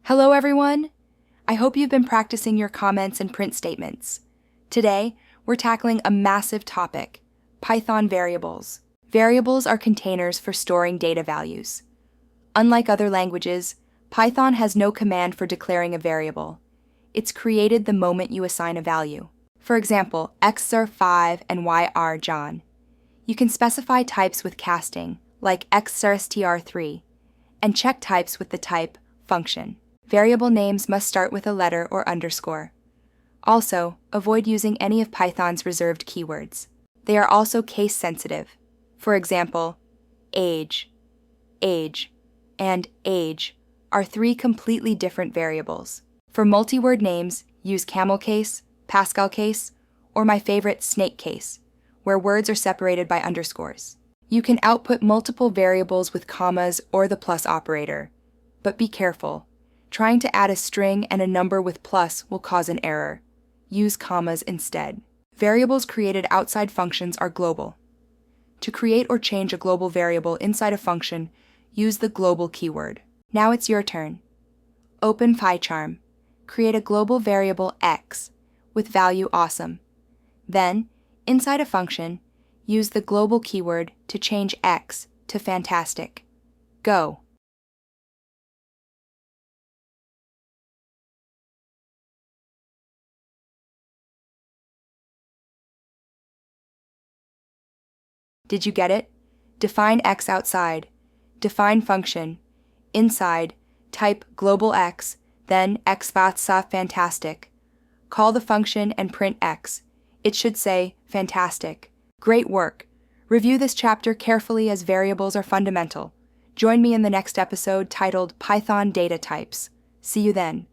Hello, everyone! I hope you've been practicing your comments and print statements. Today, we're tackling a massive topic, Python variables. Variables are containers for storing data values. Unlike other languages, Python has no command for declaring a variable. It's created the moment you assign a value. For example, xsur5 and yrjohn. You can specify types with casting, like xsurstr3, and check types with the type function. Variable names must start with a letter or underscore. Also, avoid using any of Python's reserved keywords. They are also case-sensitive. For example, age, and age are three completely different variables. For multi-word names, use camel case, Pascal case, or my favorite, snake case, where words are separated by underscores. You can output multiple variables with commas or the plus operator, but be careful. Trying to add a string and a number with plus will cause an error. Use commas instead. Variables created outside functions are global. To create or change a global variable inside a function, use the global keyword. Now it's your turn. Open PyCharm. Create a global variable x with value awesome. Then, inside a function, use the global keyword to change x to fantastic. Go! Did you get it? Define x outside. Define function. Inside, type global x, then xvatsa fantastic. Call the function and print x. It should say fantastic. Great work. Review this chapter carefully as variables are fundamental. Join me in the next episode titled Python Data Types. See you then.